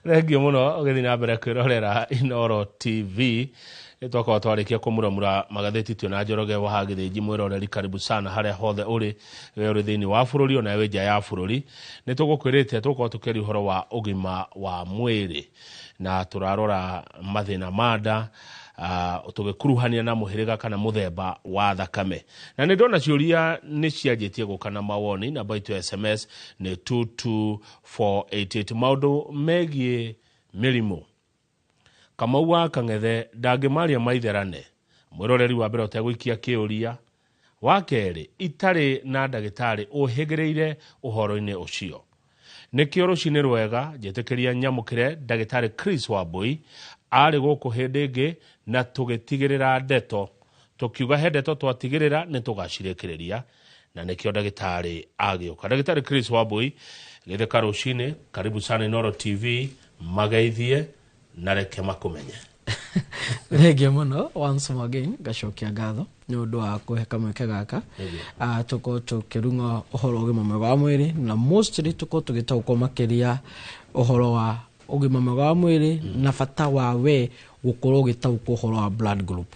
Thengio muno ugithi na mbere kwirorera Inooro TV. Nitwakwa twarikia kumuramura magatheti tu na Njoroge wa Hagithinji mwiroreri, karibu sana haria hothe uri we thiini wa bururi ona we nja ya bururi. Nitugukwirite tukwa tukeri horo wa ugima wa mwiri na turarora mathina manda tugikuruhania na muhiriga kana muthemba wa thakame. Na ni ndona ciuria ni cianjitie gukana mawoni na baitu SMS ni 22488 maundu megie mirimu. Kamau wa Kang'ethe ndangimaria maitherane mwiroreri wa mbere utegwikia kiuria wa keri itari na ndagitari uhigireire uhoro-ini ucio. Nikio rucini rwega njitikiria nyamukire ndagitari Chris Wambui ari guku hindingi na tugitigirira ndeto tukiuga hendeto twatigirira ni tugacirikiriria na nikio ndagitari agioka. Ndagitari Chris Wambui githeka rucini, karibu sana Inooro TV, magaithie na reke makumenye. Thengio muno once more again gacokia ngatho ni undu wa kuhe kamweke gaka. Tuko tukirunga uhoro ugima mwega wa mwiri na mostly tuko tugitaukwo makiria uhoro wa ugima mwega wa mwiri na bata wa we gukorwo gitaukwo uhoro wa blood group.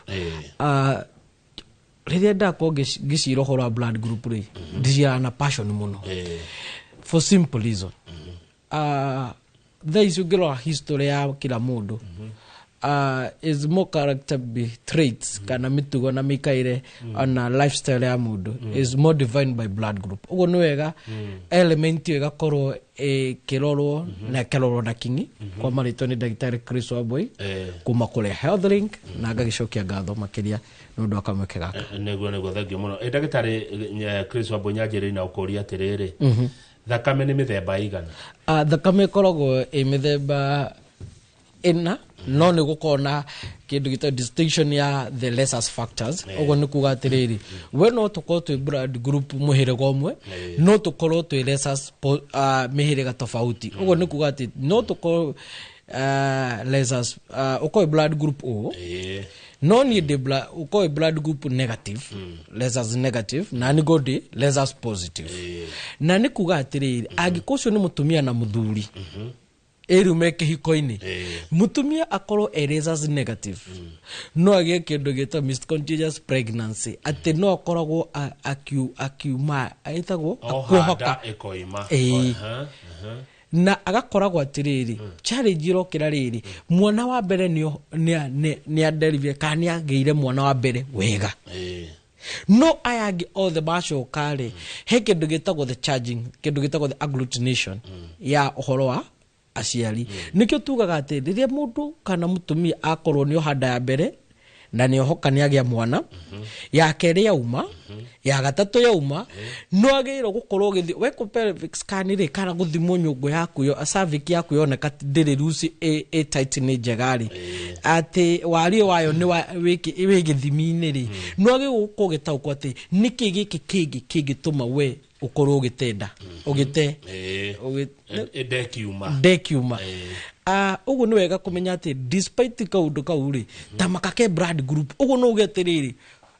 Riria ndakwo ngicira uhoro wa blood group ri ndicira na passion muno for simple reason. There is a history ya kila mundu. Is more character traits kana mitugo na mikaire on a lifestyle ya mundu is more defined by blood group. Ugo nwega element yo gakoro kiroro na kiroro na kingi kwa marito ni Dr. Chris Wambui kuma kule Health Link na gagicokia ngatho makiria nundu akamweke gaka. Nego thengio muno. Dr. Chris Wambui nyanjire na ukoria atiriri. Thakame ni mithemba igana? Thakame koragwo mithemba ina no ni gukona kindu gita distinction ya the lessers factors. Ugo ni kuga atiriri we no tukorwo twi blood group muhirega umwe no tukorwo twi lessers mihirega tofauti. Ugo ni kuga ati no tukorwo lessers uko blood group o no ni de blood uko blood group negative lessers negative na ni godi lessers positive. Na ni kuga atiriri agikocio ni mutumia na muthuri erume kihiko-ini mutumia akoro lessers negative no agie kindu gita miscontinuous pregnancy ati no akoragwo akiuma aitagwo akuhoka na agakoragwo atiriri challenge irokira riri mwana wa mbere ni aderivie kana ageire mwana wa mbere wega no ayagi all the basho kale he kindu gitagwo the charging kindu gitagwo the agglutination ya uhoro wa aciari. Nikio tugaga ati riria mundu kana mutumia akorwo ni ohanda ya mbere na ni ohoka ni agia mwana ya keri yauma ya gatatu yauma no ageiro gukorwo githi we ko pelvic scan ri kana guthimwo nyungu yaku yo cervix yaku yoneka ndiri ruci a tight ni jegari ati wario wayo ni we githimi-ini ri no agiguko gitaukwo ati niki giki kigituma we ukorwo gitenda ugite dekiuma ugo ni wega kumenya ati despite kaundu kauri tamakake blood group ugo no ugetiriri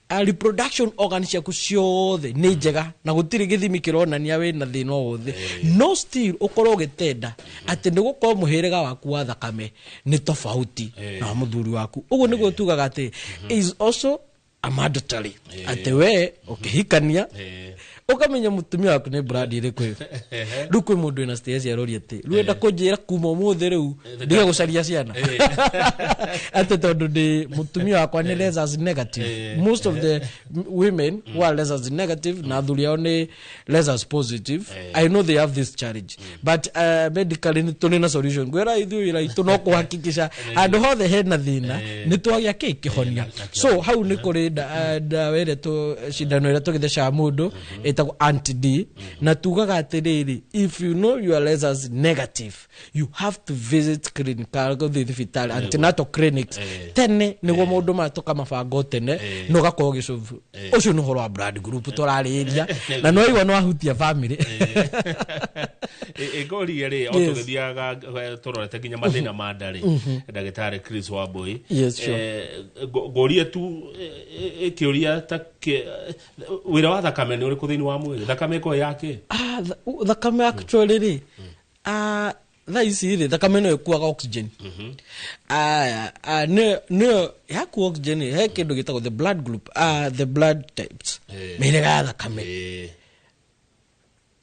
reproduction organs yaku ciothe ni njega na gutiri githimi kironania we na thina wothe no still ukorwo gitenda ati ni gukorwo muhirega waku wa thakame ni tofauti na muthuri waku. Ugo ni gutugaga ati is also a mandatory ati we ukihikania ukamenya mutumia waku ni blood iriku rukwe mundu ina stage ya rori ati ruenda kunjira kuma umuthe riu ndiga gucaria ciana ati tondu ndi mutumia wakwa ni lessers negative. Most of the women who are lessers negative na athuri ao ni lessers positive. I know they have this challenge but medically ni tunina solution gwera ithu ira itu no kuhakikisha andu hothe hena thina ni twagia kihonia. So hau ni kuri da were to shindano ira tugitheca mundu itago anti-D na tugaga atiriri if you know your lessers negative you have to visit clinical go thibital antenatal clinics tene niguo maundu matoka mabango tene no gakorwo gicuvu ucio ni horo wa blood group turariria na no iwa no ahutia family egori ri otugithiaga turorete ginya mathina ma ndari ndagitari Chris Wambui goria tu ikiuria ta wira wa thakame ni uri kuthini wa mwiri thakame ko yake thakame actually ri tha ici rĩ thakame no ĩkuaga oxygen no yaku oxygen he kĩndũ gĩtagwo the blood group the blood types mĩhĩrĩga ya thakame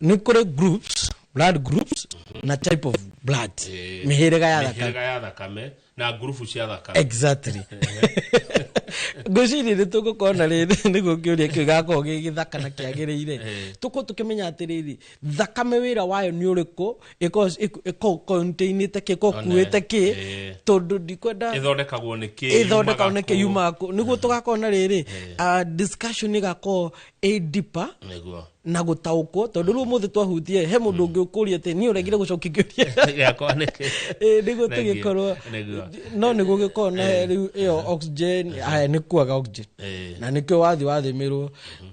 nĩ kũrĩ groups blood groups na type of blood mĩhĩrĩga ya thakame na group cia thakame exactly ngociri nĩtũgũkorana rĩrĩ nĩguo kĩũria kĩu gĩgakorwo gĩgĩthaka na kĩagĩrĩire tũkorwo tũkĩmenya atĩrĩrĩ thakame wĩra wayo nĩ ũrĩkũ ĩkorwo containĩte kĩ kuĩte kĩ tondũ ndikwenda ĩthondekagwo nĩ kĩ yumaga kũ nĩguo tũgakorwo na rĩrĩ discussion ĩgakorwo deeper na gũtaũkwo tondũ rĩu mũthĩ twahutie he mũndũ ũngĩ ũkũria atĩ niĩ ũregire gũcokia kĩũria gĩakwa nĩkĩ nĩguo tũgĩkorwo no nĩguo gĩkorwo na rĩu ĩyo oxygen nĩ kuaga oxygen na nĩkĩo wathimĩrwo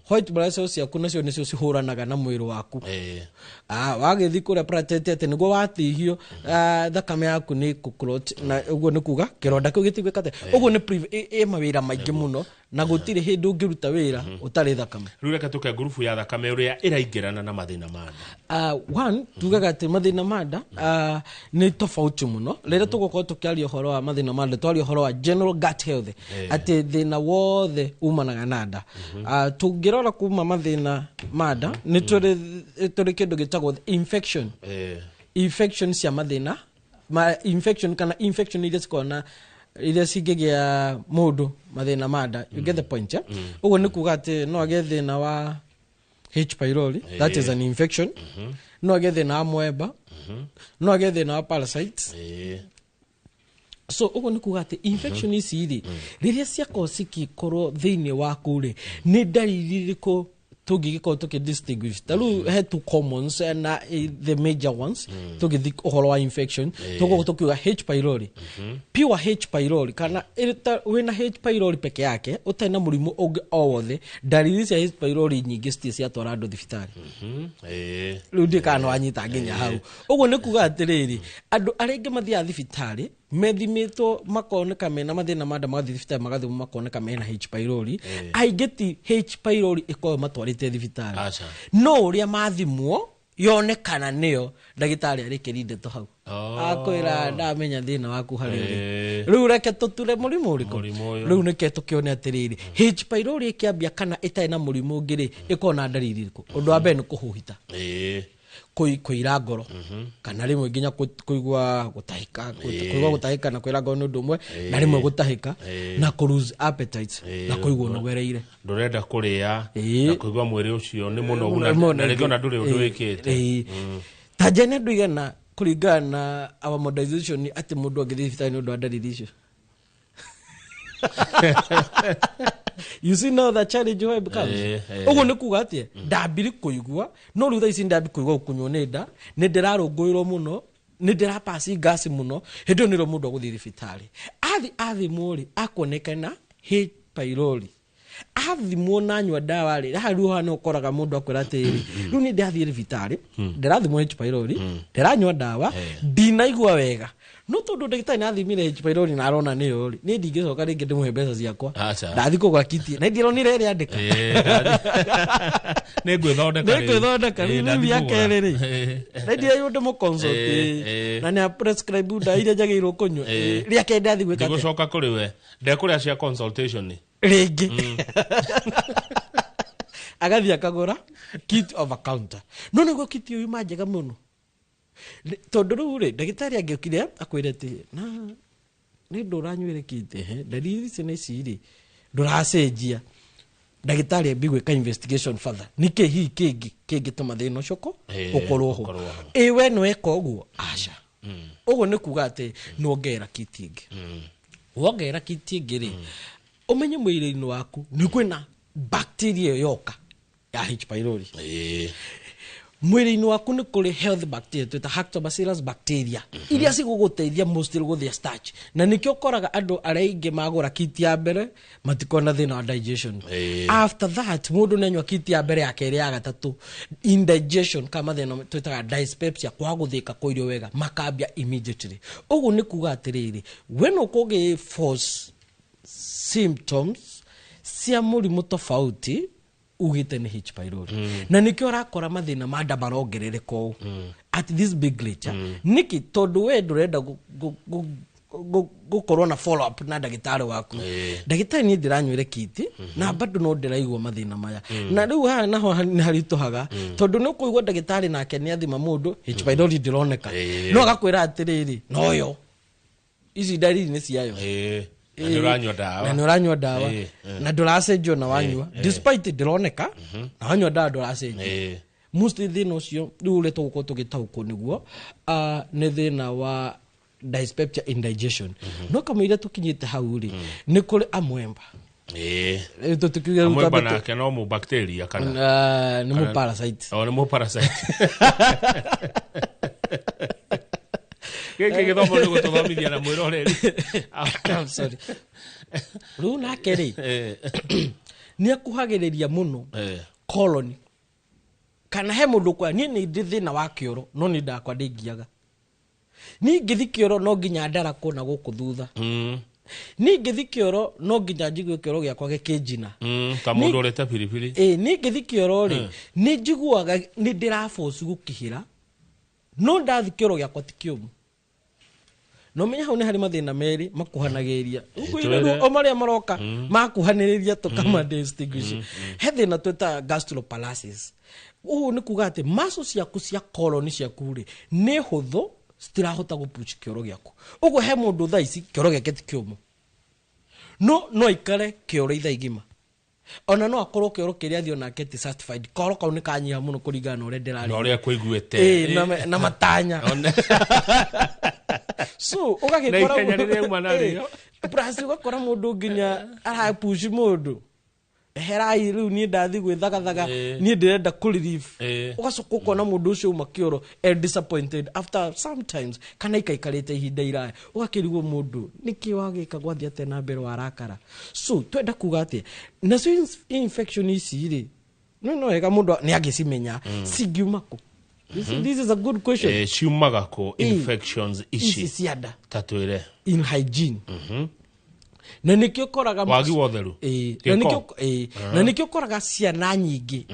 white blood cells ciaku nacio nĩcio cihũranaga na mwĩrĩ waku wagĩthiĩ kũrĩa practice atĩ nĩguo watihio thakame yaku nĩ kũclot na ũguo nĩ kuga kĩronda kĩu gĩtigwĩkate ũguo nĩ mawĩra maingĩ mũno na gũtirĩ hĩndĩ ũngĩruta wĩra ũtarĩ thakame rĩu reke tũke grupu ya thakame ũrĩa ĩraingĩrana na mathĩna ma nda one tugaga atĩ mathĩna ma nda nĩ tofauti mũno rĩrĩa tũgũkorwo tũkĩaria ũhoro wa mathĩna ma nda twaria ũhoro wa general gut health atĩ thĩna wothe umanaga na nda tũngĩrora kuma mathĩna ma nda nĩ tũrĩ kĩndũ gĩtagwo infection cia mathĩna infection kana infection iria cikorana iria cingĩgĩa mũndũ mathĩna ma nda you get the point ũguo nĩ kuga atĩ no agĩe thĩna wa H pylori that is an infection no agĩe thĩna wa mwemba no agĩe thĩna wa parasites so ũguo nĩ kuga atĩ infection ici rĩ rĩrĩa ciakorwo cikĩkorwo thĩinĩ waku rĩ nĩ ndariri irĩkũ tũngĩgĩkorwo tũkĩdistinguish ta rĩu he two commons na the major ones tũgĩthiĩ ũhoro wa infection tũgũkorwo tũkiuga H pylori pure H pylori kana wĩna H pylori peke yake ũtarĩ na mũrimũ ũngĩ o wothe ndariri cia H pylori nyingĩ citirĩ ciatwara andũ thibitarĩ rĩu ndĩkana no anyita nginya hau ũguo nĩ kuga atĩrĩrĩ andũ arĩa aingĩ mathiaga thibitarĩ methimĩtwo makoneka mena mathĩna ma nda magathiĩ thibitarĩ magathimwo makoneka mena H pylori aingĩ ti H pylori ĩkorwo matwarĩte thibitarĩ no ũrĩa mathimwo yonekana nĩyo ndagĩtarĩ arĩkĩri ndeto hau akwĩra ndamenya thĩna waku harĩ rĩu reke tũture mũrimũ ũrĩkũ rĩu nĩke tũkĩone atĩrĩrĩ H pylori ĩkĩambia kana ĩtarĩ na mũrimũ ũngĩ rĩ ĩkorwo na ndariri irĩkũ ũndũ wa mbere nĩ kũhuhita kũira ngoro kana rĩmwe nginya kũigua gũtahĩka na kwĩra ngoro nĩ ũndũ ũmwe na rĩmwe gũtahĩka na lose appetite na kũigua ũnogereire ndũrenda kũrĩa na kũigua mwĩrĩ ũcio nĩ mũnogu na rĩngĩ ona ndũrĩ ũndũ wĩkĩte ta njene ndũigana kũringana na our modernization atĩ mũndũ angĩthiĩ thibitarĩ nĩ ũndũ wa ndariri icio you see now the challenge where it becomes ũguo nĩ kuga atĩ ndambiri kũigua no rĩu thaa ici ndambi kũigua gũkunywo nĩ nda nĩ ndĩrarũngũrĩrwo mũno nĩ ndĩrapasi gasi mũno hĩndĩ ĩyo nĩrĩo mũndũ agũthiĩ thibitarĩ athimwo rĩ akonekana H pylori athimwo na anyua ndawa rĩ rĩu hana ũkoraga mũndũ akwĩra atĩrĩ rĩu nĩ ndathiĩ thibitarĩ ndĩrathimwo H pylori ndĩranyua ndawa ndinaigua wega no tondũ ndagĩtarĩ nathimire H pylori na arona nĩyo rĩ nĩ ndingĩcoka rĩngĩ ndĩmũhe mbeca ciakwa ndathiĩ kũgũra kiti na ndĩronire ĩrĩa andĩka nĩ ngwĩthondeka rĩu ya kerĩ rĩ na ndĩreywo ndĩmũconsult na nĩ prescribe ndawa iria njagĩrĩirwo kũnyua rĩa kerĩ ndathiĩ gwĩka ndigũcoka kũrĩ we ndekũrĩa cia consultation rĩngĩ agathiĩ akagũra kit over counter no nĩguo kiti ũyũ ma njega mũno tondũ rĩu rĩ ndagĩtarĩ angĩokire akwĩre atĩ na nĩ ndũranyuĩre kiti ndariri ici nĩ ici rĩ ndũracenjia ndagĩtarĩ ambi gwĩka investigation further nĩkĩ hihi kĩngĩtũma thĩna ũcio ũkorwo ho we nĩweka ũguo aca ũguo nĩ kuga atĩ nĩwongerera kiti ĩngĩ wongerera kiti ĩngĩ rĩ ũmenye mwĩrĩ-inĩ waku nĩ kwĩna bacteria yoka ya H pylori mwĩrĩ-inĩ waku nĩ kũrĩ health bacteria twĩta lactobacillus bacteria iria cigũgũteithia mostly gũthĩa starch na nĩkĩo ũkoraga andũ arĩa aingĩ magũra kiti ya mbere matikona thĩna wa digestion after that mũndũ nĩanyua kiti ya mbere ya kerĩ ya gatatũ indigestion kama thĩna twĩtaga dyspepsia kwa gũthĩka kwa irio wega makambia immediately ũguo nĩ kuga atĩrĩrĩ we no kũgĩ force symptoms cia mũrimũ tofauti ugite ni H pylori na nikio rakora mathina ma nda marongerereka ũũ at this big lecture niki tondu we ndurenda gukorwo na follow up na ndagitari waku ndagitari ni ndiranywire kiti na bado no ndiraigwa mathina maya na riu haha naho ni harituhaga tondu ni kuigwa ndagitari nake ni athima mundu H pylori ndironeka no agakwira atiriri noyo ici dalili ni ciayo na nuranywa dawa na nduracenjio na wanyua despite ndironeka na wanywa dawa nduracenjio mostly thina ucio riu ule tugukorwo tugitaukwo niguo ni thina wa dyspepsia indigestion no kamwira tukinyite hau ri ni kuri amwemba amwemba nake no mu bacteria kana ni mu parasite ni mu parasite Keke githomo ni gututhomithia na mwiro reri sorry riu nake ri ni akuhagiriria muno colon kana he mundu kwa ni ndi thina wa kioro no ni ndakwa ndingiaga ni ngithi kioro no nginya ndara kona guku thutha ni ngithi kioro no nginya njigwe kioro giakwa gikinjina ta mundu urete piripiri ni ngithi kioro ri ni njiguaga ni ndiraforce gukihira no ndathi kioro giakwa ti kiumu no menya hau ni hari mathina meri makuhanagiria uguiru o maria maroka makuhaniriria tukama distinguish he thina tweta gastroparesis ni kuga ati maso ciaku cia colon ciaku ri ni huthu stirahota gupuch kioro giaku ugu he mundu tha ici kioro giake ti kiumu no ikare kioro itha igima ona no akorwo kioro kiria thio nake ti certified koro kau ni kanyiha muno kuringana ore ndirari no ria kuiguete na matanya so ugagikora plus ugakora mundu nginya arapush mundu herai riu ni ndathi gwithagathaga ni ndirenda ku relieve ugacoka kona mundu ucio makioro disappointed after sometimes kana ikaikarite ihinda iraya ugakirigwo mundu niki wagika gwathi ate na mbere warakara so twenda kuga ati na so infection ici ri no ega mundu ni agicimenya singiumako this is a good question ciumaga ko infections ici ciada tatwire in hygiene na nikio koraga wagi wotheru na nikio koraga ciana nyingi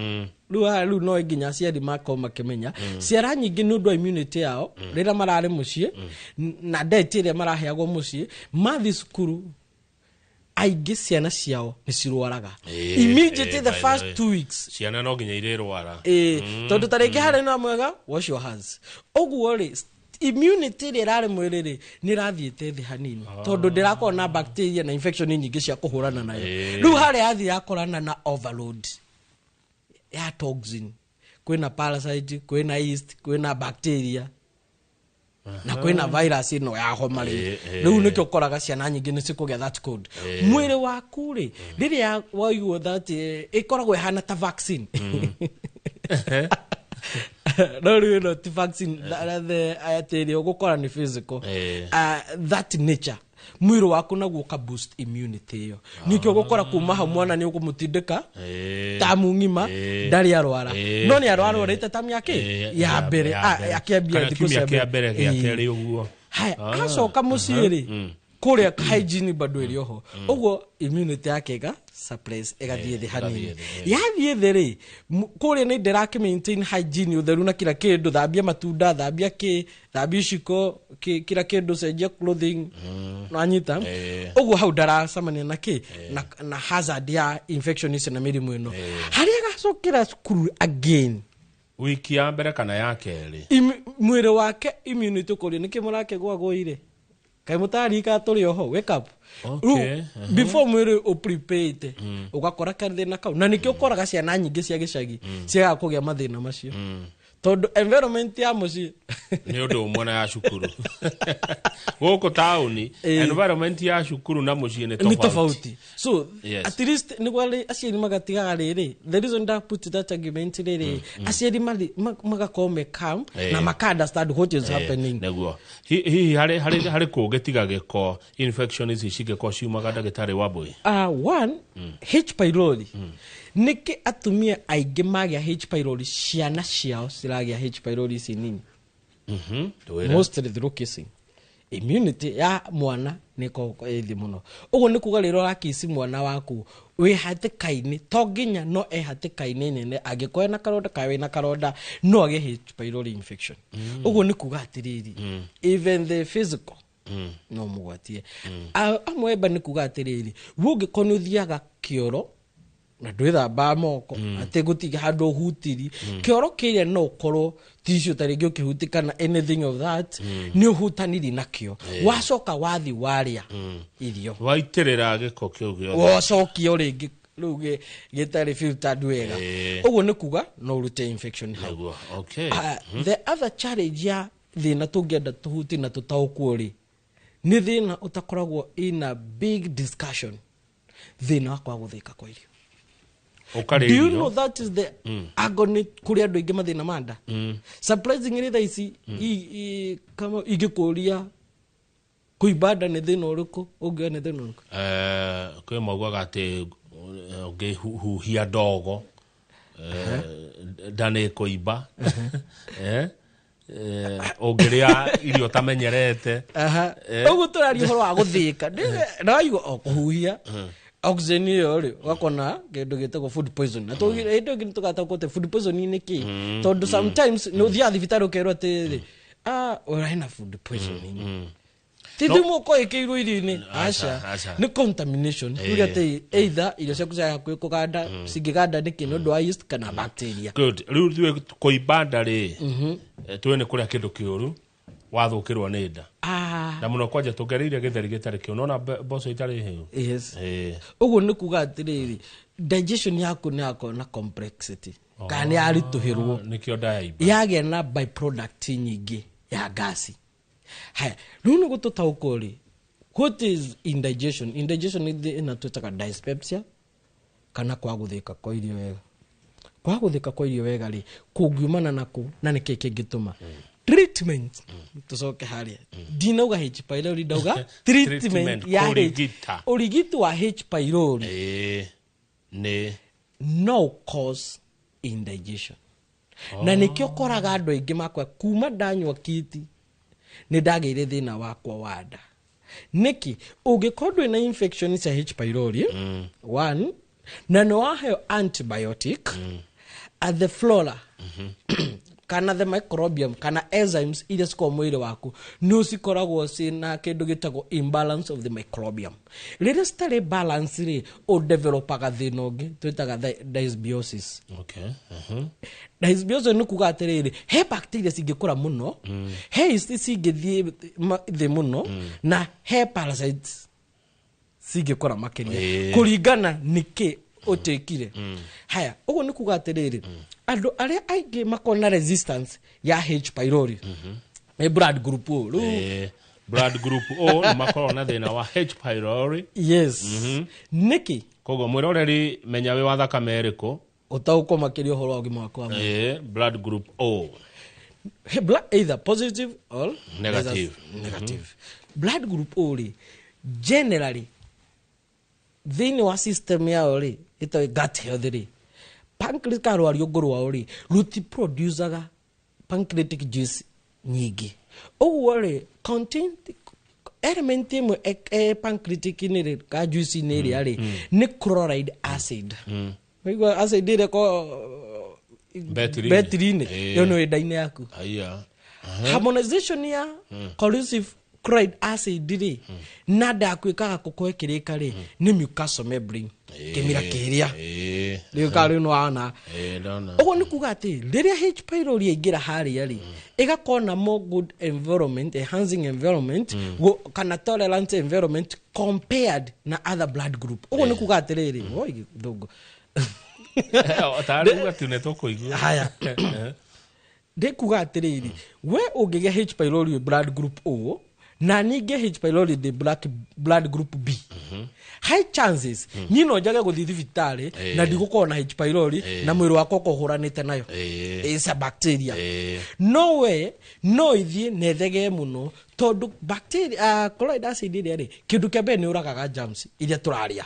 riu no nginya ciari mako makimenya ciana nyingi ni undu immunity yao rira marare mucie na diet iria maraheagwo mucie mathi cukuru aigi ciana ciao ni cirwaraga immediately the first 2 weeks ciana no nginya irerwara tondu tariki hari na mwega wash your hands oguo ri immunity rare mwiriri ni rathiete thi hanini tondu ndirakorwo na bacteria na infection nyingi cia kuhurana nayo riu hari athi yakorana na overload ya toxin kwina parasite kwina yeast kwina bacteria na kwina virus ino ya homa riu nikio koraga ciana nyingi ni cikugia that code mwiri waku ri riria waigwo that ikoragwo hana ta vaccine no riu no ti vaccine the ayateri ugukora ni physical that nature mwiri waku naguo ka boost immunity yo nikio gukora kuma ha mwana ni ukumutindika tamu ngima ndari arwara no ni arwara rite tamu yake ya mbere akiambia ndikusema ya mbere giakeri uguo haya acoka muciiri kuria hygiene bado iri oho uguo immunity yake ga suppress egathie thi hanini yathie thiri kuria ni ndiraki maintain hygiene utheru na kila kindu thambia matunda thambia ciko kila kindu cenjia clothing no anyita uguo hau ndaracamania na na hazard ya infection ici na mirimu ino haria gacokira cukuru again wiki ya mbere kana ya keri mwiri wake immunity kuria niki murake gwagwire kai mutari ka turi oho wake up before mwiri uprepare ugakora kathina kau na nikio koraga ciana nyingi cia gicagi cia kugia mathina macio tondu environment ya muci ni undu umwe na ya cukuru guku tauni environment ya cukuru na muci ni tofauti so at least ni gwali aciari magatigaga riri the reason that put that argument riri aciari magakome calm na maka understand what is happening neguo hihi hari kugetiga giko infection ici cigeko ciumaga ndagitari wa mbui one H pylori niki atumia aige magia H pylori ciana ciao ciragia H pylori ici nini mostly through kissing immunity ya mwana niko ethi muno ugo ni kuga rero rakisi mwana waku we hatikaini to nginya no hatikaini nene agikoya na karonda kawe na karonda no age H pylori infection ugo ni kuga atiriri even the physical no mugwatie amweba ni kuga atiriri wuge konuthiaga kioro na ndwithamba moko ate gutiga handu hutiri kioro kiria no korwo tissue tarigio kihutika na anything of that ni uhutaniri nakio wacoka wathi waria irio waitirira giko kiu gyo wacokio ringi ruge gitari filtered wega uguo ni kuga no rute infection hagu. Okay. The other challenge ya thina tungenda tuhuti na tutaukwo ri ni thina utakoragwo in a big discussion thina kwa guthika kwa irio. Do you know that is the agony kuri andu ingi mathina manda? Surprisingly thaisi kama igikuria kuibada ne thina uriku ungi ne thina uriku kwe mogwaga ati ngihuhia ndogo ndane kuiba ongiria irio tamenyerete ugu turari horo wa guthika ndaigo okuhuhia oxygen yori wakona kindu gitego food poison na to indo kintu gatakote food poison ni ki tondu sometimes no thia thibitaro kero ati uraina food poisoning tidimu ko ikiru irini asha ni contamination kuga te either ile sekuza kuganda sigiganda ni kinondo wa yeast kana bacteria. Good. Riu thiwe kuibanda ri twene kuria kindu kiuru wathukirwa ni nda na muno kwanja tugereire githeri gitari kio nona boso itari hiu. Yes. Ugu ni kuga atiriri digestion yako ni yako na complexity kani ari tuhirwo nikio daiba yage na byproduct nyingi ya gasi. Haya nunu gututaukori what is indigestion? Indigestion ni inatutaka dyspepsia kana kwa guthika kwa irio wega. Kwa guthika kwa irio wega ri kugiumana nako na nikeke gituma treatment tusoke haria dinauga H pylori dauga treatment ya origito wa H pylori ne no cause indigestion na nikio koraga andu aingi makwa kuma ndanywa kiti ni ndagire thina wakwa wada niki ugikorwo na infection ya H pylori one na no wahe antibiotic at the flora kana the microbiome kana enzymes ile siko mwili waku no sikoragwo sina kindu gitagwo imbalance of the microbiome rire stare balance ri o developaga thinoge twitaga dysbiosis. Okay. Dysbiosis ni kuga atiriri he bacteria singikura muno he yeast singithie the muno na he parasites singikura makiria kuringana niki otekire. Haya ugo ni kuga atiriri andu aria aingi makona resistance ya H pylori blood group O blood group O no makorona thina wa H pylori. Yes. Niki kogo mwiroreri menya we wa thakame eriko utauko makiria horo ogima wakwa blood group O blood either positive or negative. Blood group O ri generally thini wa system ya ori ito gut health ri pancreas karwari ogorwa ori ruti producer pancreatic juice nyigi owore contain element mu pancreatic ni ka juice ni ri ari ni chloride acid wigo acid ile ko betrine yono edaine yaku harmonization ya corrosive chloride acid ri nada kwikaga kukwekirika ri ni mucosal membrane kimira kiria ni kari no ana ogo ni kuga ati riria H pylori ingira haria ri igakona more good environment enhancing environment kana tolerant environment compared na other blood group. Ogo ni kuga ati riri oi dogo tari ugati netoko igua haya de kuga ati riri we ugige H pylori blood group O na nige H pylori the blood group B high chances nyino jaga guthithia vitale na digukona H pylori na mwiri wako kohuranite nayo is a bacteria no way no ithie nethege muno tondu bacteria chloride acid ri kindu kebe ni uragaga germs iria turaria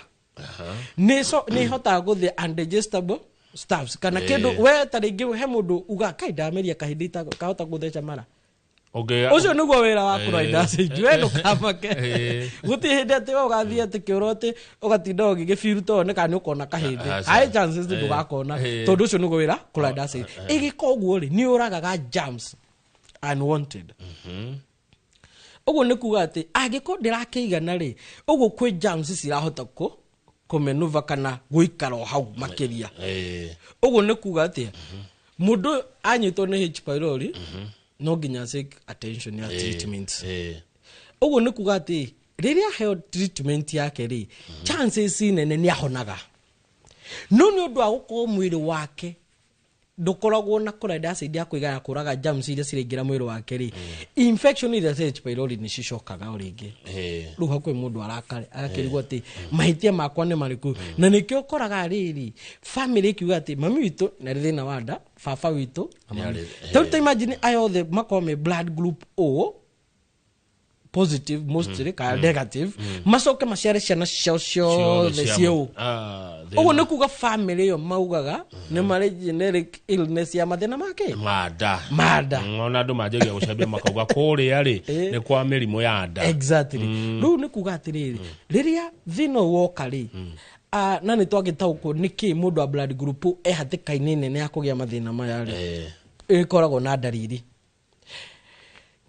ni hota guthia undigestible stuffs kana kindu we taringi he mundu uga kai dameria kahindita kahota guthecha mara ucio niguo wira wa kũraida acid we ndũkamake guti hindi ati ũgathiĩ ati kĩũroti ũgatinda ũgĩgĩbiru tone kana nĩ ũkona kahĩndĩ high chances ndũgakona tondũ ucio niguo wira kũraida acid igĩka ũguo rĩ nĩ ũragaga germs unwanted uguo nĩ kuga atĩ angĩkorwo ndĩrakĩigana rĩ uguo kwĩ germs cirahota kũmenuva kana gũikara hau makĩria uguo nĩ kuga atĩ mũndũ anyitwo nĩ H pylori no nginya seek attention ya treatment uguo nĩ kuga atĩ rĩrĩa heo treatment yake rĩ chances nene nĩ ahonaga no nĩ ũndũ wa gũkorwo mwĩrĩ wake ndukoragwo na kũraida acid ya kũigana kũraga germs iria ciraingĩra mwĩrĩ wake rĩ infection iria cia H pylori nĩ cicokaga rĩngĩ rĩu hakuhĩ mũndũ agakĩrigwo atĩ mahĩtia makwa nĩ marĩkũ na nĩkĩo ũkoraga rĩrĩ family ikiuga atĩ mami witũ na thĩna wa nda baba witũ tell imagine ayothe makorwo me blood group O positive mostly ka negative macoke maciare ciana ciothe ciao uguo nĩ kuga family iyo maugaga nĩ marĩ generic illness ya mathĩna make mada ona andũ manjagia gũcambia makauga kũrĩa rĩ nĩ kwa mĩrimũ ya nda exactly rĩu nĩ kuga atĩrĩrĩ rĩrĩa thĩna woka rĩ na nĩ twagĩtaũkwo nĩkĩ mũndũ wa blood group hatĩka-inĩ nene ya kũgĩa mathĩna maya rĩ ĩkoragwo na ndariri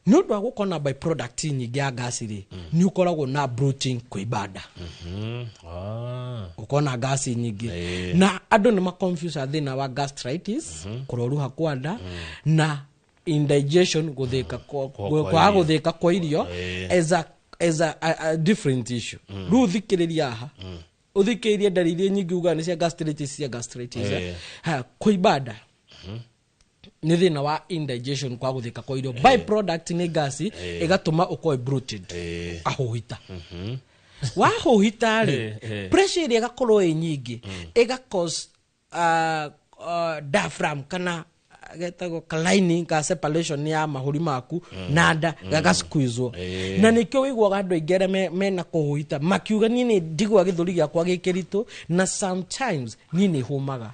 nĩ ũndũ wa gũkorwo na byproduct nyingĩ ya gas rĩ nĩ ũkoragwo na bloating kwĩbanda ũkorwo na gas nyingĩ na andũ nĩ maconfuse thĩna wa gastritis kũroruha kwa nda na indigestion kwaga gũthĩka kwa irio as a different issue rĩu thikĩrĩria haha ũthikĩrĩrie ndariri nyingĩ uga nĩ cia gastritis kwĩbanda nĩ thĩna wa indigestion kwa gũthĩka kwa irio byproduct nĩ gas ĩgatũma ũkorwo bloated ahũhita wahũhita rĩ pressure ĩrĩa ĩgakorwo ĩ nyingĩ ĩgacause diaphragm kana getagwo lining ka separation ya mahũri maku na nda gagasqueezwo na nĩkĩo wĩiguaga andũ aingĩ arĩa mena kũhũhita makiuga niĩ nĩ ndigua gĩthũri gĩakwa gĩkĩritũ na sometimes niĩ nĩ hũmaga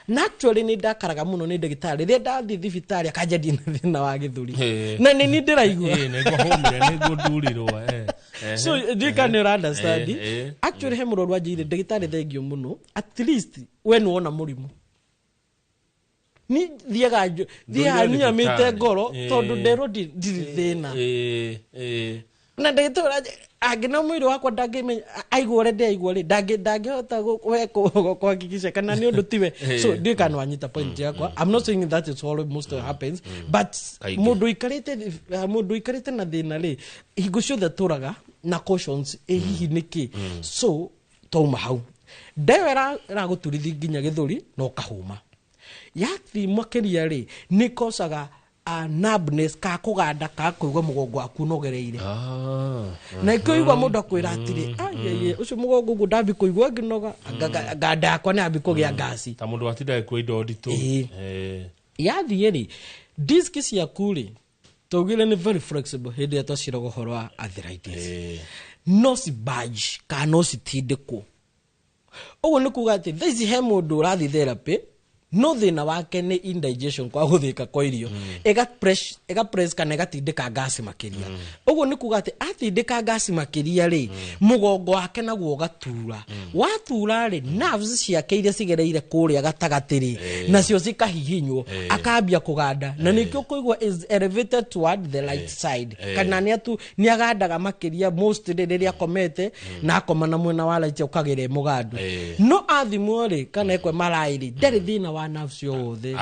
naturally nĩ ndakaraga mũno nĩ ndagĩtarĩ rĩrĩa ndathiĩ thibitarĩ akanjadia na thĩna wa gĩthũri na nĩ niĩ ndĩraigua nĩguo ndurirwo so ndikana nĩ understand actually he mũrwaru anjĩire ndagĩtarĩ thengio mũno at least we nĩ wona mũrimũ ni thiaga niamĩte ngoro tondũ nderwo ndirĩ thĩna na ndagĩtarĩ angĩna mwĩrĩ wakwa ndangĩmenya aigua ũrĩa ndĩraigua rĩ ndangĩhota kuhakikisha kana nĩ ũndũ tiwe so ndikana wanyita point yakwa I'm not saying that it's all most happens but mũndũ ikarĩte na thĩna rĩ hingo ciothe tũraga na cautions hihi nĩkĩ so tauma hau ndewe ĩragũturithi nginya gĩthũri na ũkahũma yathi makĩria rĩ nĩ kosaga numbness ka kũganda ka kũigua mũgongo waku nogereire na ikĩigua mũndũ akwĩra atĩrĩ ũcio mũgongo ũguo ndambi kũigua ngĩnoga nganda yakwa nĩ ambi kũgĩa ngasi ta mũndũ atindaga kwĩ indo nditũ yathiĩ rĩ disk ciaku rĩ tũgire nĩ very flexible hĩndĩ ĩrĩa twaciraga ũhoro wa arthritis no cibudge kana no citindĩkwo ũguo nĩ kuga atĩ thaici he mũndũ ũrathiĩ therapy no thĩna wake nĩ indigestion kwa gũthĩka kwa irio ĩgapress kana ĩgatindĩka gas makĩria ũguo nĩ kuga atĩ atindĩka gas makĩria rĩ mũgongo wake naguo ũgatura watura rĩ nerves ciake iria cigereire kũrĩa gatagatĩ rĩ nacio cikahihinywo akambia kũganda na nĩkĩo kũigua is elevated toward the right side kana nĩ agandaga makĩria most rĩrĩa akomete na akoma na mwena wa right ũkagĩre mũgandu no athimwo rĩ kana ekwe marai rĩ ndarĩ thĩna wa nerves yothe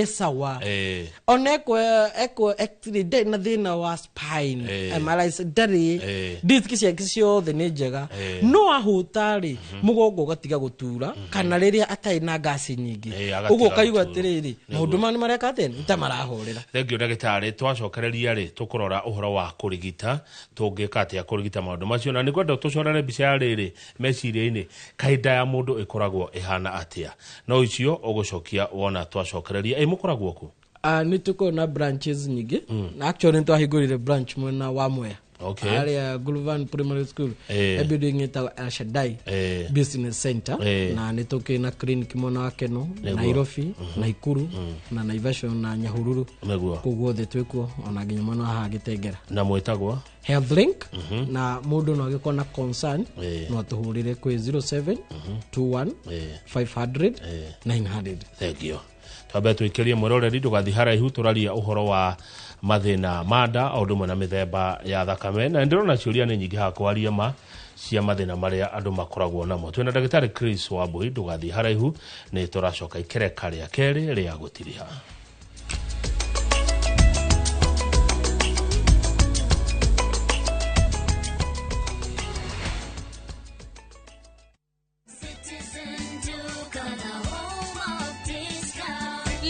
sawa ona eko actually na thĩna wa spine amarais ndari disk ciake ciothe nĩ njega no ahũta rĩ mũgongo ũgatiga gũtura kana rĩrĩa atarĩ na gas nyingĩ ũguo kaigua atĩrĩrĩ maũndũ manĩ mareka atĩ nĩ ta marahorera thengio ndagĩtarĩ twacokereria rĩ tũkũrora ũhoro wa kũrigita tũngĩka atĩa kũrigita maũndũ macio na nĩkwenda tũcorere mbica ya rĩrĩ meciria-inĩ kahinda ya mũndũ ĩkoragwo ĩhana atĩa no icio ũgũcokia wona twacokereria mũkoragwo ku nĩ tũkoragwo na branches nyingĩ actually nĩ twahingũrire branch mwena wa Mwea Okay. Area Gulvan Primary School. Building ita El Shaddai Business Center. Na nitoke na clinic mona wakeno Nairobi, Naikuru na Naivasha na Nyahururu. Koguo the tweko ona ginya mona ha Gitengera. Na mwetagwa Health Link na mundu no agiko na concern no tuhurire kwi 07 21 500 900. Thank you. Twabe twikerie muroreri tugathi haraihu turaria uhoro wa mathina manda o ndumwe na mithemba ya thakame na ndirona ciuria ni nyingi ha kwaria ma cia mathina maria andu makoragwo namo. Twina ndagitari Chris Wambui tugathi haraihu ni turacoka ikereka ria keri ria gutiriha.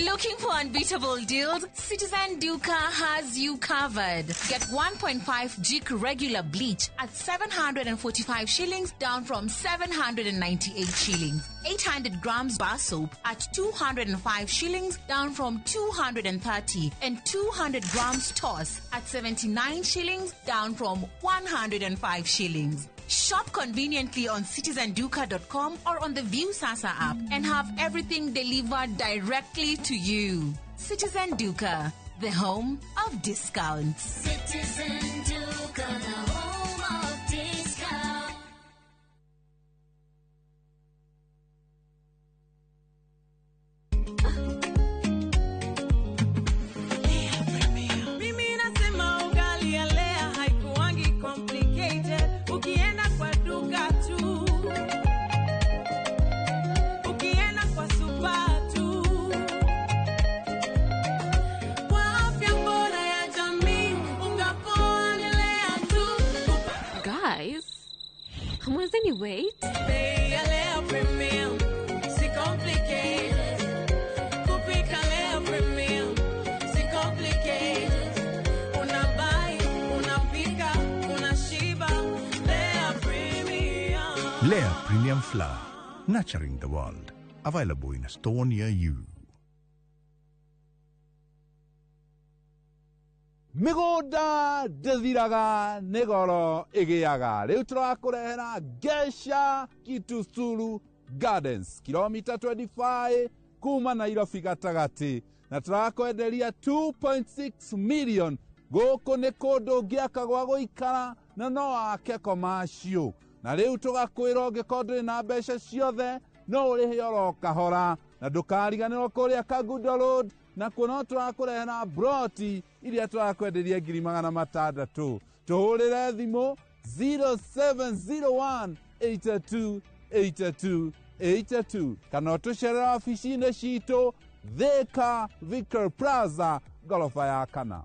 Looking for unbeatable deals? Citizen Duca has you covered. Get 1.5 Jik regular bleach at 745 shillings down from 798 shillings. 800 grams bar soap at 205 shillings down from 230. And 200 grams toss at 79 shillings down from 105 shillings. Shop conveniently on citizenduca.com or on the View Sasa app and have everything delivered directly to you. Citizen Duca, the home of discounts. Citizen Duca, the home of discounts. Was any wait? Lea Premium Flour, nurturing the world. Available in a store near you. Migoda Desiraga Negoro Egeaga Leutra Korehera Gesha Kitusulu Gardens Kilomita 25 Kuma Nairobi Gatagati na turakoenderia 2.6 million goko ne kodo giaka gwa guikara na no ake commercial na riu tugakwira ngikorwo na mbeca ciothe no urihe oro kahora na ndukariganirwo kuria Kagudo Road na kuno turakurehera broti iria turakwenderia 600 tuhurire thimu 0701 828282 kana tucerera ofisine citu Thika Vicar Plaza gorofa ya kana.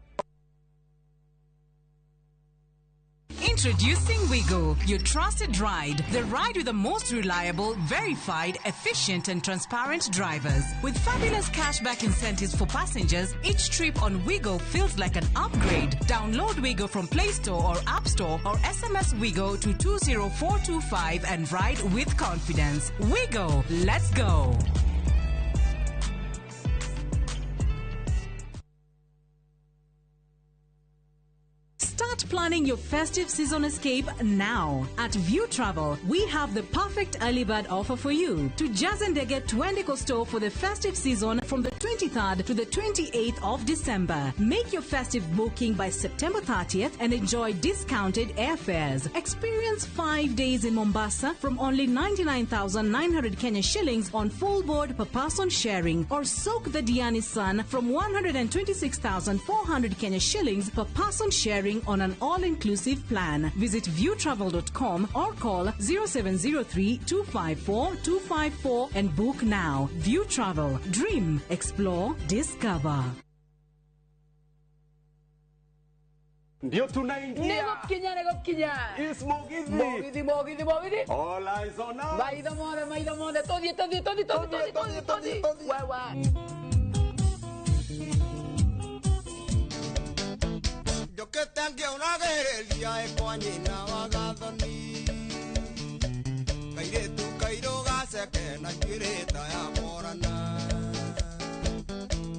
Introducing Wigo, your trusted ride. The ride with the most reliable, verified, efficient and transparent drivers. With fabulous cashback incentives for passengers, each trip on Wigo feels like an upgrade. Download Wigo from Play Store or App Store or SMS Wigo to 20425 and ride with confidence. Wigo, let's go. Start planning your festive season escape now. At View Travel, we have the perfect early bird offer for you. To Jazendege Twende Costo for the festive season from the 23rd to the 28th of December. Make your festive booking by September 30th and enjoy discounted airfares. Experience 5 days in Mombasa from only 99,900 Kenya shillings on full board per person sharing, or soak the Diani Sun from 126,400 Kenya shillings per person sharing on an all-inclusive plan. Visit viewtravel.com or call 0703-254-254 and book now. View Travel. Dream. Explore. Discover. Ndio tunaingia. Nego kinya. Is Mogithi. Mogithi. All eyes on us. Maida mode. Todi. Wewe. Yo que tengo una guerrilla ecuañina vagathoni. Kaire tu kairo gase que na kireta ya morana.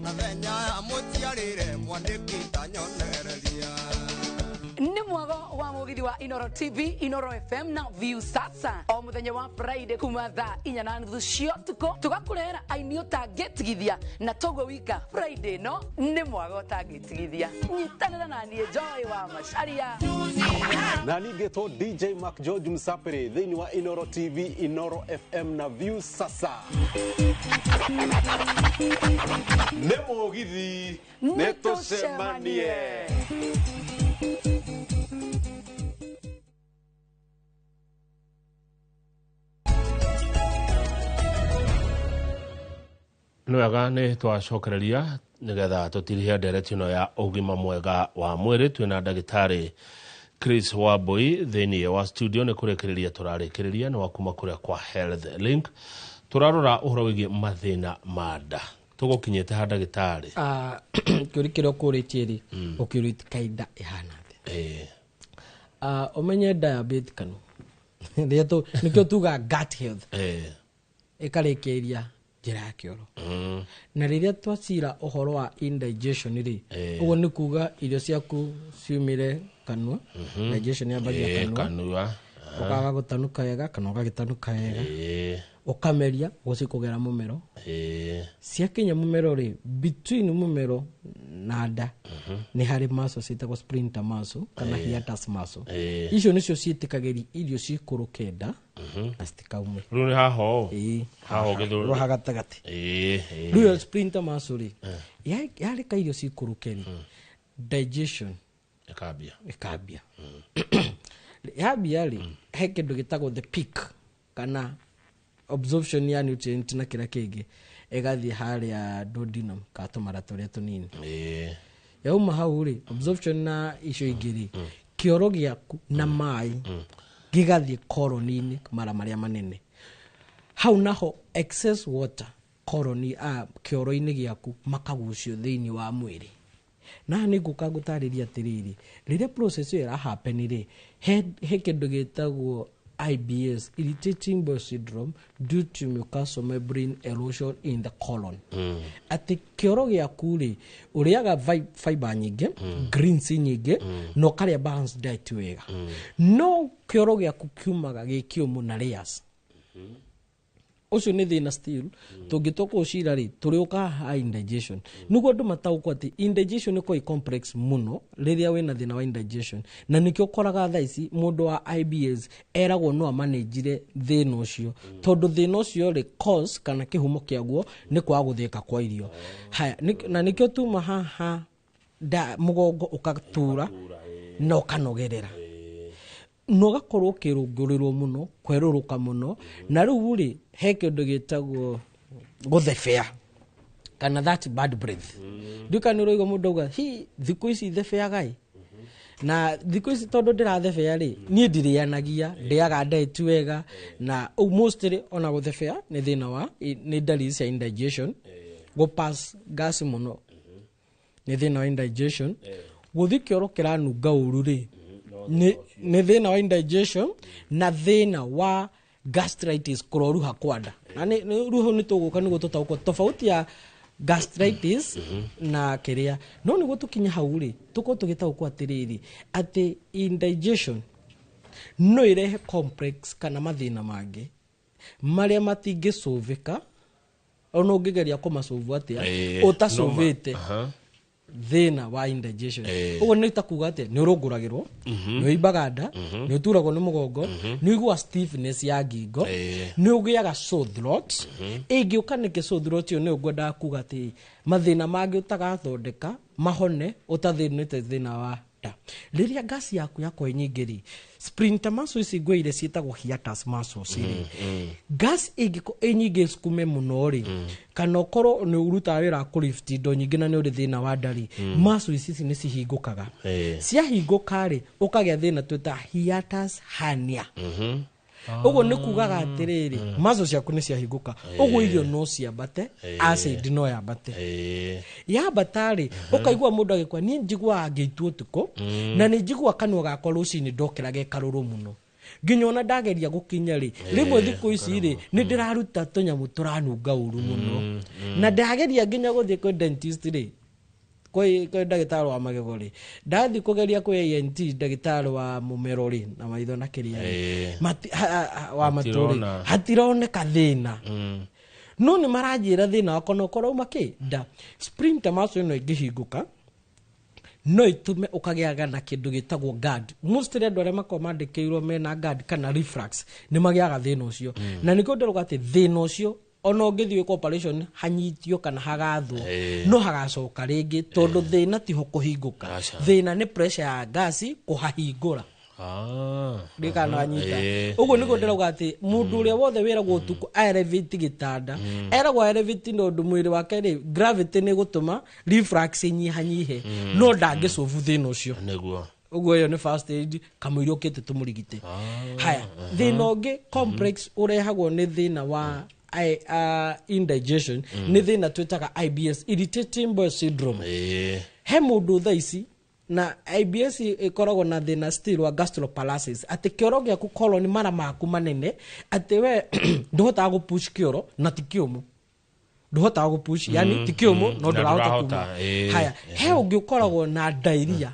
Na venya ya motiarire mwaniki tanyonereria. Ni mwago wa Inoro TV, Inoro FM na View Sasa. O muthenya wa Friday kuma thaa 4:30 cia tuko tugakurehera aini utangitigithia na togo wika Friday no ni mwaga utangitigithia. Nyitanira na nie Joy wa Macharia. Na ningetwo DJ Mark George Msapere thini wa Inoro TV, Inoro FM na View Sasa. Nemo githi neto semanie. Nwega nĩ twacokereria nĩgetha tũtirihia ndereti ĩno ya ũgima mwega wa mwĩrĩ. Twĩna ndagĩtarĩ Chris Wambui thĩinĩ wa studio. Nĩ kũrĩkĩrĩria tũrarĩkĩrĩria nĩ wakuma kũrĩa kwa Health Link. Tũrarora ũhoro wĩgiĩ mathĩna ma nda. Tũgũkinyĩte ha ndagĩtarĩ. Kĩũria kĩrĩa ũkũrĩtie rĩ ũkĩũrĩtie kainda ĩhana atĩa? Ũmenye diabetes kanu nĩkĩo tuga gut health ĩkarĩkĩria njĩra ya kĩoro. Na rĩrĩa twacira ũhoro wa indigestion rĩ ũguo nĩ kuga irio ciaku ciumire kanua. Indigestion yambagia kanua ũkaga gũtanuka wega kana ũgagĩtanuka wega ũkameria gũcikũgera mũmero. Ciakinya mũmero rĩ between mũmero na nda nĩ harĩ muscle ciĩtagwo sphincter muscle kana hiatus muscle. Icio nĩcio ciĩtĩkagĩria irio cikũrũke nda na citikaume. Rĩu nĩ haho haho gĩthũri gatagatĩ. Rĩu sphincter muscle rĩ yareka irio cikũrũke rĩ digestion ĩkambia. Yambia rĩ he kĩndũ gĩtagwo the peak kana absorption ya nutrient na kĩrĩa kĩngĩ ĩgathiĩ harĩa duodenum ka tũmara tũrĩa tũnini. Yauma hau rĩ absorption na icio ingĩ rĩ kĩoro gĩaku na maĩ gĩgathiĩ colon-inĩ mara marĩa manene. Hau naho excess water colon kĩoro-inĩ gĩaku makagucio thĩinĩ wa mwĩrĩ. Na nĩ ngũka gũtarĩria atĩrĩrĩ rĩrĩa process ĩyo ĩrahappen rĩ he kĩndũ gĩtagwo IBS, irritating bowel syndrome due to mucosal membrane erosion in the colon. Atĩ kĩoro gĩaku rĩ ũrĩaga fiber nyingĩ greens nyingĩ no karĩa balanced diet wega no kĩoro gĩaku kiumaga gĩ kĩũmũ na layers. Ũcio nĩ thĩna still tũngĩtoka ũcira rĩ tũrĩũka high indigestion. Nĩguo andũ mataũkwo atĩ indigestion nĩko complex mũno rĩrĩa wĩna thĩna wa indigestion na nĩkĩo ũkoraga thaa ici mũndũ wa IBS eragwo no amanĩnjire thĩna ũcio tondũ thĩna ũcio rĩ cause kana kĩhumo kĩaguo nĩ kwaga gũthĩka kwa irio. Haya na nĩkĩo tuma haha mũgongo ũkatura na ũkanogerera no gakorwo kĩrũngũrĩrwo mũno kwerũrũka mũno na rĩu rĩ he kĩndũ gĩtagwo gũthebea kana that bad breath. Nduka nĩ ũrauga mũndũ auga thikũ ici thebeaga na thikũ ici tondũ ndĩrathebea rĩ niĩ ndirĩanagia ndĩaga diet wega na mostly ona gũthebea nĩ thĩna wa nĩ dalili cia indigestion. Gũpass gas mũno nĩ thĩna wa indigestion. Gũthiĩ kĩoro kĩranunga ũru rĩ nĩ thĩna wa indigestion na thĩna wa gastritis kũroruha kwa nda. Na ruho nĩ tũgũka nĩguo tũtaũkwo tofauti ya gastritis na kĩrĩa no nĩguo tũkinya hau rĩ tũkorwo tũgĩtaũkwo atĩrĩrĩ atĩ indigestion no irehe complex kana mathĩna mangĩ marĩa matingĩcũvĩka ona ũngĩgeria kũmacũvu atĩa ũtacũvĩte thĩna wa indigestion. Ũguo nĩ takuga atĩ nĩ ũrũngũragĩrwo nĩ ũimbaga nda nĩ ũturagwo nĩ mũgongo nĩ ũiguaga stiffness ya ngingo nĩ ũgĩaga sore throat. Ĩngĩũka nĩkĩ sore throat ĩyo nĩ ũngwendaga kuga atĩ mathĩna mangĩ ũtagathondeka mahone ũtathĩnĩte thĩna wa nda. Rĩrĩa gas yaku yakorwo nyingĩ rĩ sphincter muscles ici ngwĩire ciĩtagwo hiatus muscles rĩ gas ĩngĩkorwo nyingĩ cukume mũno rĩ kana ũkorwo nĩ ũrutaga wĩra wa kũlift indo nyingĩ na nĩ ũrĩ thĩna wa nda rĩ muscles ici nĩ cihingũkaga. Ciahingũka rĩ ũkagĩa thĩna twĩta hiatus hernia. Ũguo nĩ kugaga atĩrĩrĩ muscles ciaku nĩ ciahingũka ũguo irio no ciambate acid no yambate. Yambata rĩ ũkaigua mũndũ agĩkwa niĩ njiguaga ngĩitwo ũtukũ na nĩ njiguaga kanua gakwa rũcinĩ ndokĩra gekarũrũ mũno nginya ona ndageria gũkinya rĩ rĩmwe thikũ ici rĩ nĩ ndĩraruta tũnyamũ tũranunga ũru mũno na ndageria nginya gũthiĩ kwa dentist rĩ koi ndagitari wa magego ri ndathi kugeria kwa ENT ndagitari wa mumero ri na maitho na kiria wa maturi hatironeka thina no ni marajira thina wakono korwo makida sprinter maso no igihinguka no itume ukagiaga na kindu gitagwo guard most red wale makomandikirwo mena guard kana reflex ni magiaga thina ucio na niko nderuga ati thina ucio ono ngithio operation hanyitio kana hagathwo no hagacoka ringi tondu thina tiho kuhinguka thina ni pressure ya gasi kuhahingura ndikana anyita ugo niko nderuga ati mundu uria wothe wiragwo tuku elevate gitanda eragwo elevate ndu mwiri wake ri gravity ni gutuma reflex nyihanyihe no ndangicovu thina ucio niguo ugo yo ni first aid kamwiri ukite tumurigite haya thina ungi complex urehagwo ni thina wa indigestion ni thina twitaga IBS irritating bowel syndrome he mundu thaici na IBS ikoragwo na thina still wa gastroparesis ati kioro gyaku colon mara maku manene ati we nduhota gupush kioro na tikiumu nduhota gupush yani tikiumu no ndurahota kuma haya he ungi ukoragwo na diarrhea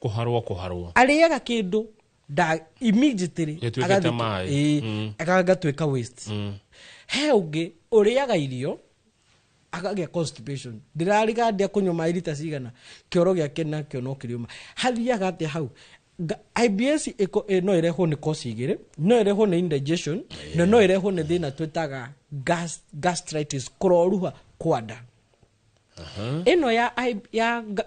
kuharwo aliyaga kindu da immediately agagatweka waste he ungi uriaga irio akagia constipation ndirariga ndia kunywa mairi ta cigana kioro giake na kio no kiriuma hathiaga ati hau IBS no ireho ni cause igire no ireho ni indigestion na no ireho ni thina twitaga gastritis kuroruha kwada ino ya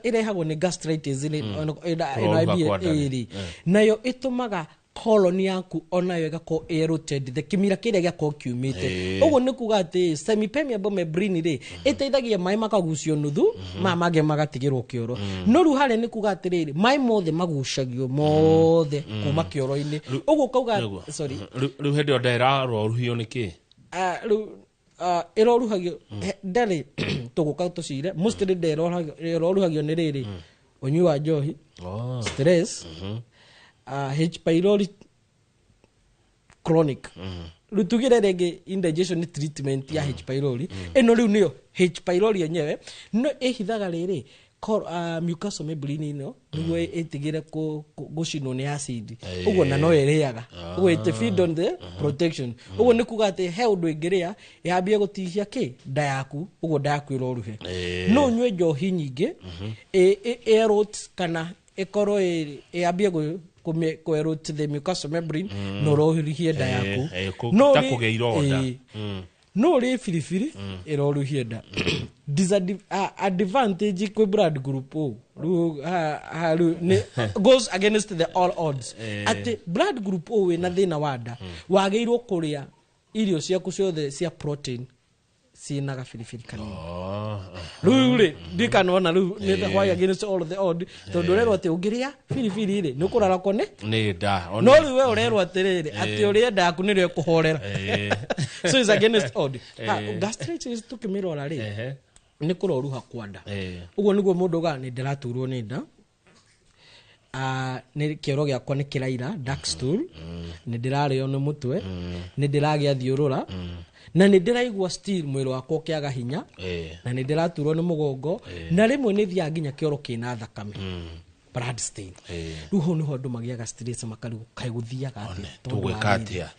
irehago ni gastritis ino IBS nayo itumaga colon yaku onayo igako eroded the kimira kiria gyako kiumite ugo ni kuga ati semi-permeable membrane ri iteithagia mai makagucio nuthu mage magatigirwo kioro no ru hare ni kuga ati riri mai mothe magucagio mothe kuma kioro-ini ugo kauga sorry ru hedi odera roruhio niki iroruhagio ndari tuguka tucire mostly iroruhagio ni riri unyui wa njohi stress H pylori chronic rutugire rege indigestion treatment ya H pylori eno riu niyo H pylori yenyewe no ehithaga riri mucosal membrane ino nigo etigire gucino ni acid ugo na no eriaga ugo it feed on the protection ugo ni kuga ati he undu ingiria yambie gutihia ki nda yaku ugo nda yaku iroruhe no nywe njohi nyingi erot kana ekoro yambie kuerot the mucosal membrane no rohirihie nda yaku no takugeiro no ri firifiri iroruhie nda disadvantage kwe blood group goes against the all odds at blood group we na thina wada wageirwo kuria irio ciaku ciothe cia protein sina ga firifiri kanini rure ndikanona ru ni the why against all the odd tondu rero ati ungiria firifiri ri ni kurara kone ni nda no ru we urero atiriri ati uria nda yaku ni rio kuhorera so is against odd gastritis tukimirora ri ni kuroruha kwanda ugo niguo mundu ga ni ndiraturwo ni nda ni kioro giakwa ni kiraira dark stool ni ndirario ni mutwe ni ndiragia thiurura na ni ndiraigua still mwiri wakwa kiaga hinya na ni ndiraturwo ni mugongo na rimwe ni thia nginya kioro kina thakame blood stain ruho ni hondu magiaga stress makarigu kaiguthiaga ati tugwikatia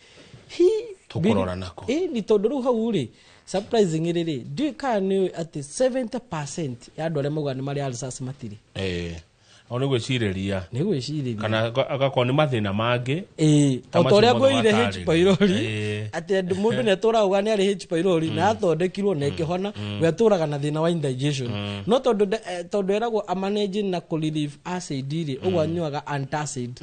tukorora nako ni tondu ru hau ri surprising ri ndika ni ati 70% ya andũ arĩa mauga ni mari alsas matiri oni gwicireria ni gwicireria kana agakoni mathina mangi otoria gwire H pylori ati andu mundu ne torauga ni ari H pylori na athondekirwo na ikihona we turaga na thina wa indigestion no tondu eragwo amanage na relieve acid ri ugwa nyuaga antacid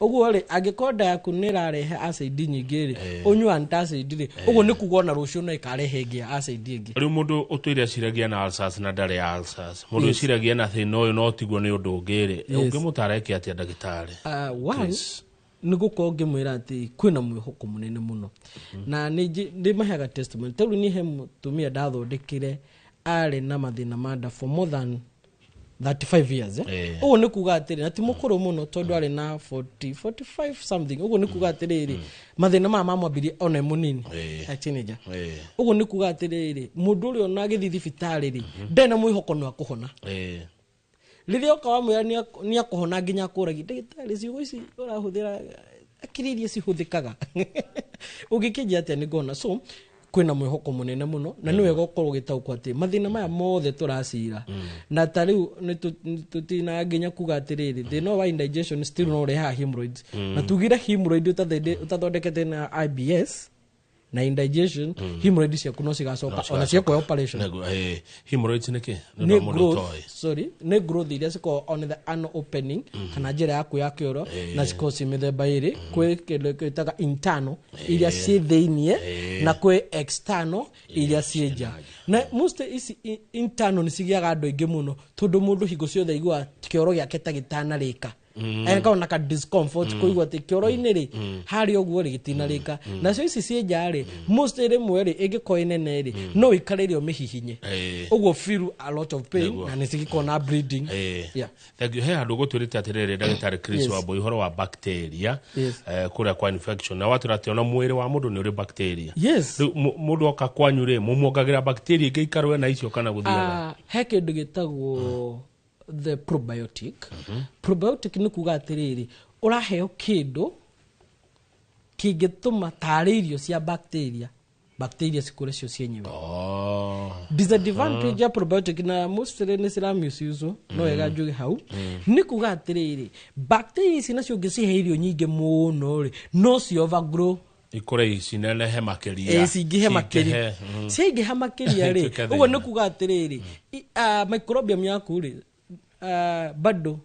ugwo ri agikonda yaku ni rarehe acid nyingi ri unywa antacid ri ugwo ni kugona rucio no ikarehe ngi acid ingi ri mundu utuire ciragia na ulcers na ndare ulcers mundu ciragia na thina uyu no tigwo ni undu ungi ungimutareke atia ndagitari niguko ngimwira ati kwina mwihoko munene muno na ndi mahaga testimony telu ni he mutumia ndathondekire ari na mathina manda for more than 35 years ugo ni kuga atiri ati mukuru muno tondu ari na 45 something ugo ni kuga atiri mathina mamwambiri ona munini a teenager ugo ni kuga atiri mundu uri ona githi thibitari ri ndena mwihoko no akuhona riria ukawa mwira ni akuhona nginya kuragi ndagitari ciugo ici urahuthira akiririe cihuthikaga ugikinja atia ni ngona so kwina mwihoko munene muno na niwe gokorwo gitaukwa ati mathina maya mothe turacira na tariu tutina nginya kuga atiriri thina wa indigestion still no reha hemorrhoids na tugire hemorrhoid utathondekete na IBS na indigestion hemorrhoids ya kuno cigacoka ona cia kwa operation hemorrhoids niki ne growth sorry ne growth iria ciko on the anal opening kana njira yaku ya kioro na ciko cimithemba iri kwi kindu gitaga internal iria ci thiinie na kwi external iria ci nja na most isi internal ni cigiaga andu ingi muno tondu mundu hingo ciothe igua kioro giake ta gitanarika eka ona ka discomfort kuigwa ati kioro-ini ri hari oguo ri gitinarika nacio ici ci nja ri most rimwe ri ingiko inene ri no ikaririo mihihinye oguo feel a lot of pain na nicigikona bleeding yeah thank you he andu gutwirite atiriri ndagitari Chris wa boy horo wa bacteria kuria kwa infection na watu rationa mwiri wa mundu ni uri bacteria mundu oka kwanyu ri mumuongagira bacteria ingeikarwe na icio kana guthiaga he kindu gitagwo the probiotic probiotic ni kuga atiriri uraheo kindu kingituma taririo cia bacteria cikure cio cienyewe disadvantage ya probiotic na mostly ni silam yusuzu no wega njuge hau ni kuga atiriri bacteria ici nacio ngicihe irio nyingi muno ri no ci overgrow ikore icinene he makeria cingihe makeria cingihe makeria ri uguo ni kuga atiriri microbiome yaku ri bado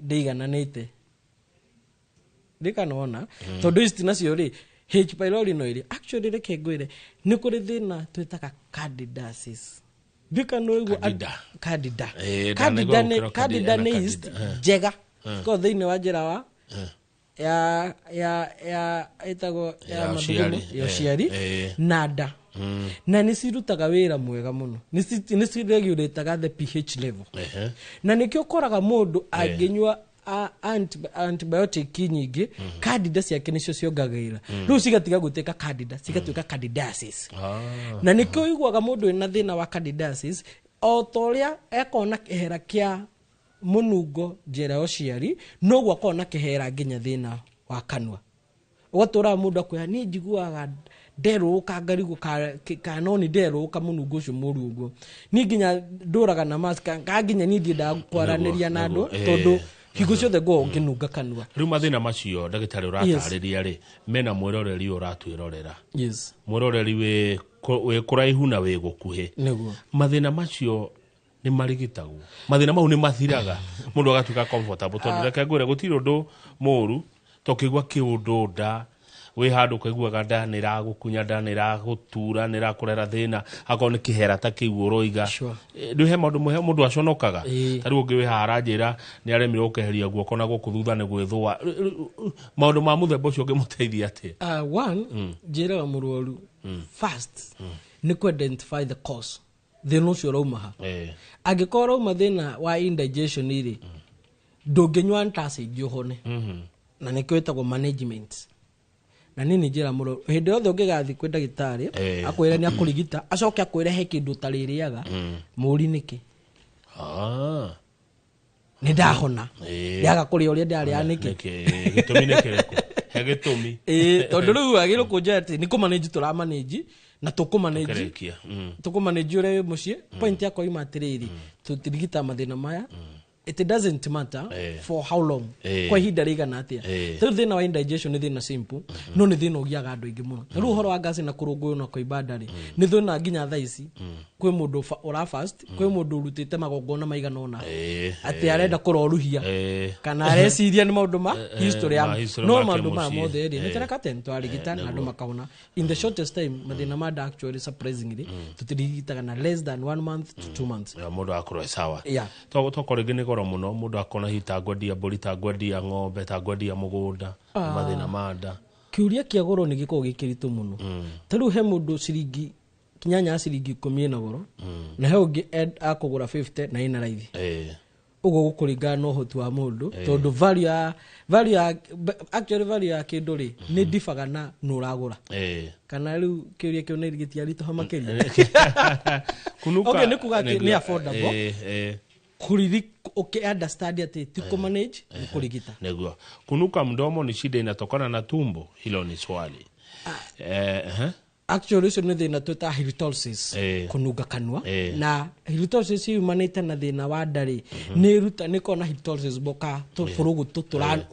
deigananite ndikanona tondu ici nacio ri H pylori no iri actually reke ngwire ni kuri thina twitaga candidiasis ndikano igua candida ni yeast jega ko thini wa njira wa ya itago ya mathugumo ya ciari nada na ni cirutaga wira mwega muno ni ciregulataga the pH level na nikio koraga mundu anginywa antibiotic nyingi candida ciake nicio ciongagirira riu cigatiga guteka candida cigatuika candidiasis na nikio igwaga mundu ena thina wa candidiasis o toria ekona kihera kia munungo njira ociari no gwa kona kihera nginya thina wa kanwa watura mundu akoya ni njiguaga nderuka ngarigo kanoni nderuka munungo ucio muri uguo ni nginya nduraga na mask nginya ni ndienda kwaraniria na andu tondu higo ciothe go nginunga kanwa riu mathina macio ndagitari uratariria ri mena mwiroreri uratwirorera mwiroreri we kuraihu na we gukuhi mathina macio ni marigitagwo mathina mau ni mathiraga mundu agatuika comfortable tondu reke ngwire gutiri undu muru tokigwa kiundu nda we handu kaiguaga nda ni ragukunya nda ni ragutura ni rakurera thina akone kihera ta kiu uroiga ndu he maundu muhe mundu aconokaga tari ungi we haranjira ni aremire ukeheria guoko na guku thutha ni gwithwa maundu ma muthemba ucio ngimuteithia ati one njira wa murwaru first ni ku identify the cause thina ucio raumaha angikora uma thina wa indigestion iri ndunginywa antacid uhone na nikio itagwo management na nini njira muro hindi yothe ungigathi kwi ndagitari akwira ni akurigita acoke akwira he kindu taririaga muri niki ni ndahona yaga kuri uria ndari aniki gitumi ni kireko he gitumi tondu riu agiro kunja ati ni kumanage tura manage na tukumanage ure mucie point yako ima atiriri tutirigita mathina maya it doesn't matter for how long kwa ihinda rigana atia thina wa indigestion ni thina simple no ni thina ugiaga andu ingi muno riu horo wa gas na kurunguyo na kuibada ri ni thina nginya thaici kwi mundu ora fast kwi mundu urutite magongona maigana ona ati arenda kuroruhia kana areciria ni maundu ma history ya no maundu ma mothe ri ni tereka tento arigita na andu makahona in the shortest time mathina ma actually surprisingly tutirigitaga na less than 1 month to 2 months mundu akoro sawa tokorigini goro muno mundu akona hita gwadia bolita gwadia ng'ombe ta gwadia mugunda mathina manda kiuria kia goro ni giko gikiritu muno tariu he mundu ciringi kinyanya ciringi 10 na goro na he ungi akugura 50 na ina raithi ugo gukuringana no hotu wa mundu tondu value ya kindu ri ni difaga na nuragura kana riu kiuria kio ni gitiari to hamakeria kunuka okay ni kuga ni affordable understand ati tuko manage kurigita. Negua. Kunuka mdomo ni shida inatokana na tumbo, hilo ni swali. Actually so no thina tuta halitosis kunuga kanwa na halitosis yumanite na thina wa ndari ni ruta ni kona halitosis boka to furugu tutura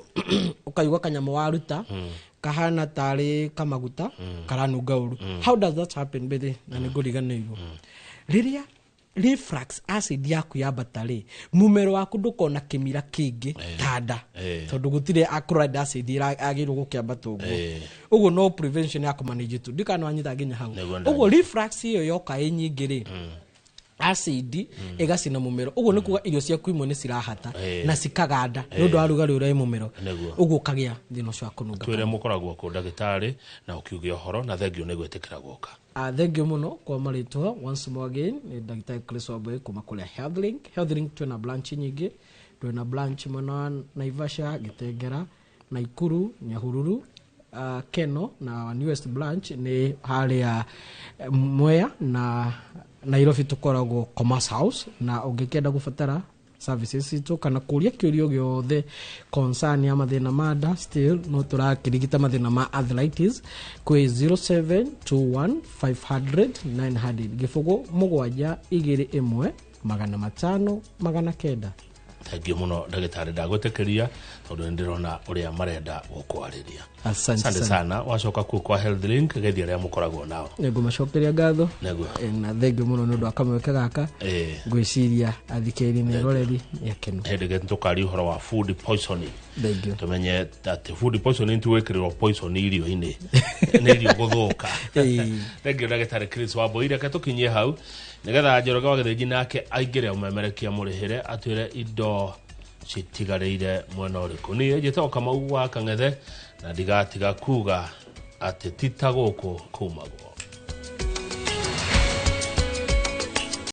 ukayuga kanyama wa ruta kahana tari kamaguta karanuga uru. How does that happen bethe na nigurigana igo riria reflux acid yaku ya batari mumero waku ndukona kimira kingi tada tondu gutire acrid acid agirwo gukiamba tugo ugo no prevention ya manage tu ndikana wanyita ginya hau ugo reflux iyo yoka enyingiri acid egacina mumero ugo ni kuga irio ciaku imwe ni cirahata na cikaganda ni undu wa rugari uria mumero ugo kagia thino cia kunuga twire mukoragwo ku ndagitari na ukiugia horo na thengio ni gwetikira guka thengio muno kwa maritwa once more again ni ndagitari Chris Wambui kuma kule Healthlink twina branch nyingi twina branch mwana Naivasha Gitengera Naikuru Nyahururu Keno na newest branch ni haria Mwea na Nairobi tukoragwo Commerce House na ungikenda gufatara services itu kana kuria kiurio giothe concern ya mathina mada still no turakirigita mathina ma arthritis kwi 0721500900 gifugo mugwanja igiri imwe 500 Thank muno ndagitari ndagutekeria tondu ndirona uria marenda gukwariria. Asante sana wacoka ku kwa Healthlink gethi aria mukoragwo nao. Nego macokeria gatho. Nego. Na thengi muno nundu akamweka gaka. Gwiciria athikeri ni roreri yakeno. Hedege ntukari uhoro wa food poisoning. Thengi. Tumenye that food poisoning tuwekirwo poison irio ini. Ni irio guthuka. Thengi ndagitari Chris Wambui reke tukinyie hau. Nigetha Njoroge wa Githinji nake aingire umemerekia murihire atwire indo citigareire mwena uriku ni njito Kamau wa Kang'ethe na ndigatiga kuga ati titaguku kumagwo.